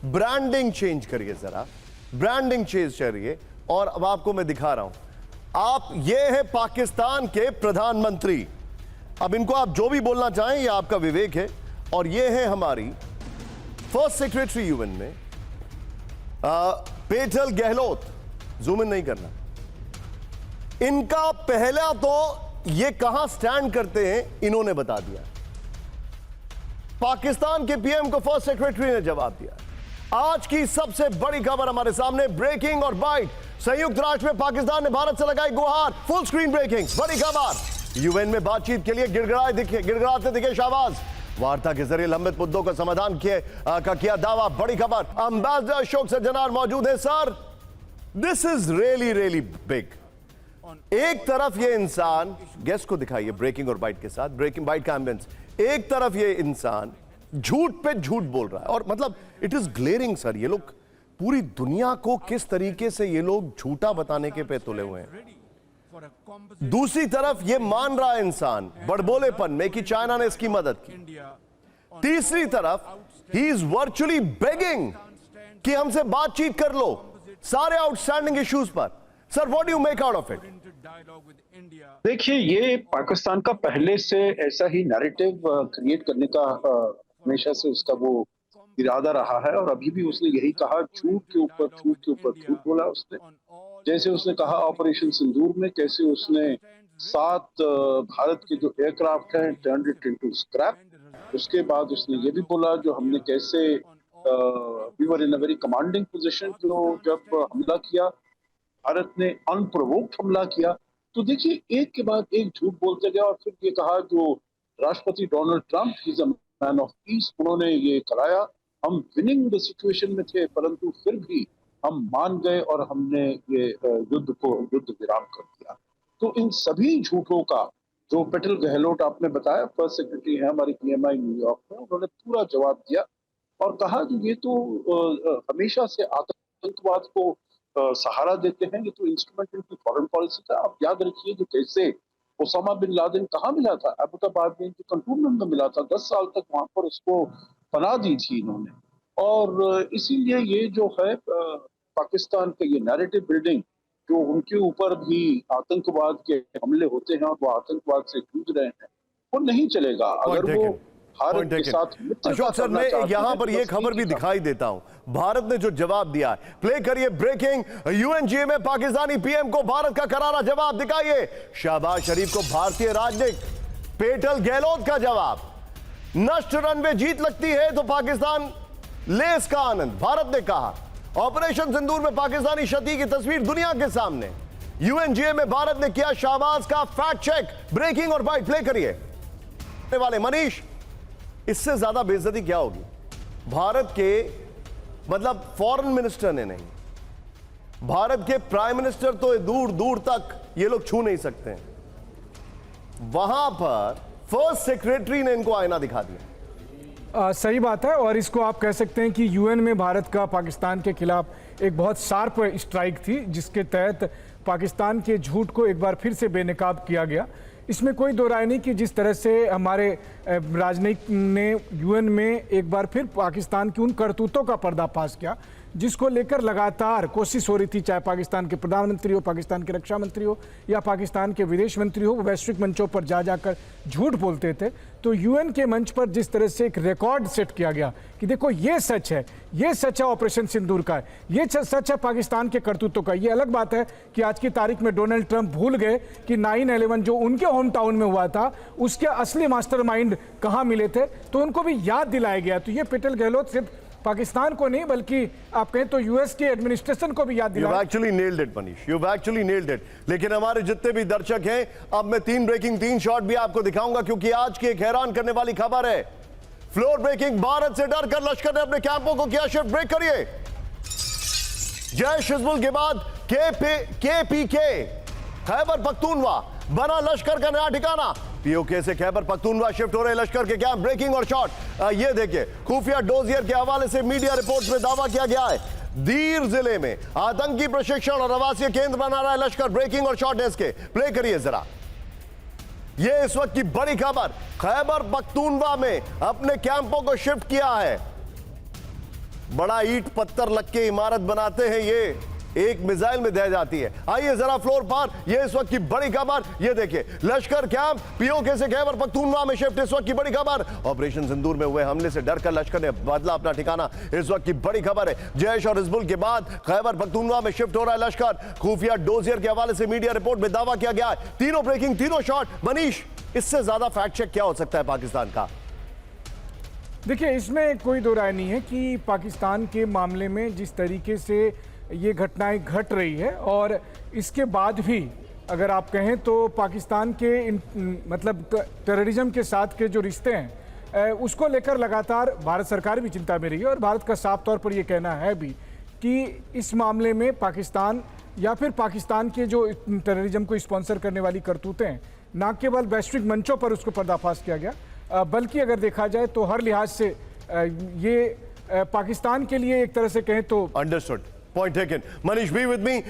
Branding change करिए जरा, branding change करिए। और अब आपको मैं दिखा रहा हूं, आप ये है पाकिस्तान के प्रधानमंत्री। अब इनको आप जो भी बोलना चाहें ये आपका विवेक है। और ये है हमारी फर्स्ट सेक्रेटरी यूएन में पेटल गहलोत। जूम इन नहीं करना। इनका पहला तो ये कहां स्टैंड करते हैं इन्होंने बता दिया। पाकिस्तान के पीएम को फर्स्ट सेक्रेटरी ने जवाब दिया। आज की सबसे बड़ी खबर हमारे सामने, ब्रेकिंग और बाइट। संयुक्त राष्ट्र में पाकिस्तान ने भारत से लगाई गुहार। फुल स्क्रीन ब्रेकिंग, बड़ी खबर। यूएन में बातचीत के लिए गिड़गिड़ाते दिखे शाहबाज। वार्ता के जरिए लंबित मुद्दों का समाधान किया दावा। बड़ी खबर। एम्बेसडर अशोक सज्जनार मौजूद है। Sir, this is really big. एक तरफ ये इंसान, गेस्ट को दिखाइए ब्रेकिंग और बाइट के साथ, ब्रेकिंग बाइट का एम्बियंस। एक तरफ ये इंसान झूठ पे झूठ बोल रहा है और मतलब इट इज ग्लेरिंग सर। ये लोग पूरी दुनिया को किस तरीके से ये लोग झूठा बताने के पे तुले हुए हैं। दूसरी तरफ ये मान रहा है इंसान बड़बोलेपन में कि चाइना ने इसकी मदद की। तीसरी तरफ ही इज वर्चुअली बेगिंग कि हमसे बातचीत कर लो सारे आउटस्टैंडिंग इश्यूज पर। Sir, what do you make out of it? देखिए, ये पाकिस्तान का पहले से ऐसा ही नैरेटिव क्रिएट करने का हमेशा से उसका वो इरादा रहा है और अभी भी उसने यही कहा। झूठ के ऊपर झूठ बोला उसने। जैसे उसने कहा ऑपरेशन सिंदूर में कैसे उसने 7 भारत के जो एयरक्राफ्ट हैं टर्न्ड इट इनटू स्क्रैप। उसके बाद उसने ये भी बोला जो हमने कैसे we were in a very commanding position जब हमला किया, भारत ने अनप्रोवोक्ड हमला किया। तो देखिए, एक के बाद एक झूठ बोलते गया और फिर ये कहा जो राष्ट्रपति Donald Trump he is a man of peace, उन्होंने ये कराया। हम विनिंग द सिचुएशन में थे परंतु फिर भी हम मान गए और हमने ये युद्ध विराम कर दिया। तो इन सभी झूठों का जो पेटल गहलोत आपने बताया, फर्स्ट सेक्रेटरी है हमारी पीएमआई न्यूयॉर्क में, उन्होंने पूरा जवाब दिया और कहा कि ये तो हमेशा से आतंकवाद को सहारा देते हैं, ये तो इंस्ट्रूमेंट इनकी फॉरेन पॉलिसी का। आप याद रखिए जो कैसे ओसामा बिन लादेन कहाँ मिला था, अबुताबाद में कंटोनमेंट में मिला था। 10 साल तक वहां पर उसको पनाह दी थी इन्होंने। और इसीलिए ये जो है पाकिस्तान का ये नैरेटिव बिल्डिंग जो उनके ऊपर भी आतंकवाद के हमले होते हैं और वो आतंकवाद से जूझ रहे हैं, वो नहीं चलेगा अगर वो भारत के साथ। अशोक सर, मैं यहां पर यह खबर भी दिखाई देता हूं, भारत ने जो जवाब दिया है। प्ले करिए ब्रेकिंग, यूएनजीए में पाकिस्तानी पीएम को भारत का करारा जवाब दिखाइए। शहबाज शरीफ को भारतीय राजनीतिक पेटल गहलोत का जवाब। नष्ट रनवे जीत लगती है तो पाकिस्तान ले इसका आनंद, भारत ने कहा। ऑपरेशन सिंदूर में पाकिस्तानी क्षति की तस्वीर दुनिया के सामने। यूएनजीए में भारत ने किया शहबाज का फैक्ट चेक। ब्रेकिंग और बाइट प्ले करिए वाले मनीष। इससे ज्यादा बेइज्जती क्या होगी? भारत के मतलब फॉरेन मिनिस्टर ने नहीं, भारत के प्राइम मिनिस्टर तो दूर दूर तक ये लोग छू नहीं सकते हैं। वहां पर फर्स्ट सेक्रेटरी ने इनको आईना दिखा दिया। सही बात है। और इसको आप कह सकते हैं कि यूएन में भारत का पाकिस्तान के खिलाफ एक बहुत शार्प स्ट्राइक थी, जिसके तहत पाकिस्तान के झूठ को एक बार फिर से बेनकाब किया गया। इसमें कोई दो राय नहीं कि जिस तरह से हमारे राजनयिक ने यूएन में एक बार फिर पाकिस्तान की उन करतूतों का पर्दाफाश किया जिसको लेकर लगातार कोशिश हो रही थी, चाहे पाकिस्तान के प्रधानमंत्री हो, पाकिस्तान के रक्षा मंत्री हो या पाकिस्तान के विदेश मंत्री हो, वो वैश्विक मंचों पर जाकर झूठ बोलते थे। तो यूएन के मंच पर जिस तरह से एक रिकॉर्ड सेट किया गया कि देखो ये सच है, ये सच है ऑपरेशन सिंदूर का, ये सच है पाकिस्तान के करतूतों का। ये अलग बात है कि आज की तारीख में डोनाल्ड ट्रंप भूल गए कि 9/11 जो उनके होम टाउन में हुआ था उसके असली मास्टरमाइंड कहाँ मिले थे, तो उनको भी याद दिलाया गया। तो ये पेटल गहलोत सिर्फ पाकिस्तान को नहीं बल्कि आप कहें तो यूएस के एडमिनिस्ट्रेशन को भी याद दिलाया। You've actually nailed it, Manish, you've actually nailed it। लेकिन हमारे जितने भी दर्शक हैं, अब मैं 3 शॉट भी आपको दिखाऊंगा क्योंकि आज की एक हैरान करने वाली खबर है। फ्लोर ब्रेकिंग, भारत से डर कर लश्कर ने अपने कैंपों को किया शिफ्ट। ब्रेक करिए। जैश हिजबुल के बाद केपीके खैबर पख्तूनवा बना लश्कर का नया ठिकाना। पीओके से खैबर पख्तूनवा शिफ्ट हो रहे लश्कर के कैंप। ब्रेकिंग और शॉट ये देखिए, खुफिया डोजियर के हवाले से मीडिया रिपोर्ट्स में दावा किया गया है दीर जिले में आतंकी प्रशिक्षण और आवासीय केंद्र बना रहा है लश्कर। ब्रेकिंग और शॉट डेस्क के प्ले करिए जरा। ये इस वक्त की बड़ी खबर, खैबर पख्तूनवा में अपने कैंपों को शिफ्ट किया है। बड़ा ईंट पत्थर लग के इमारत बनाते हैं, ये एक मिसाइल में दे जाती है। आइए जरा फ्लोर पर, ये इस वक्त की बड़ी खबर, ये देखिए लश्कर कैंप पीओके से खैबर पख्तूनख्वा में शिफ्ट, इस वक्त की बड़ी खबर। ऑपरेशन सिंदूर में हुए हमले से डरकर लश्कर ने बदला अपना ठिकाना, इस वक्त की बड़ी खबर है। जैश और हिजबुल के बाद खैबर पख्तूनख्वा में शिफ्ट हो रहा है लश्कर। खुफिया डोजियर के हवाले से मीडिया रिपोर्ट में दावा किया गया है, तीनों ब्रेकिंग, तीनों शॉट। मनीष, इससे ज्यादा फैक्ट चेक क्या हो सकता है पाकिस्तान का? देखिए, इसमें कोई दो राय नहीं है कि पाकिस्तान के मामले में जिस तरीके से ये घटनाएं घट रही है, और इसके बाद भी अगर आप कहें तो पाकिस्तान के मतलब टेररिज्म के साथ के जो रिश्ते हैं उसको लेकर लगातार भारत सरकार भी चिंता में रही है। और भारत का साफ तौर पर ये कहना है भी कि इस मामले में पाकिस्तान या फिर पाकिस्तान के जो टेररिज्म को स्पॉन्सर करने वाली करतूतें हैं, ना केवल वैश्विक मंचों पर उसको पर्दाफाश किया गया, बल्कि अगर देखा जाए तो हर लिहाज से ये पाकिस्तान के लिए एक तरह से कहें तो understood, point taken. Manish, be with me.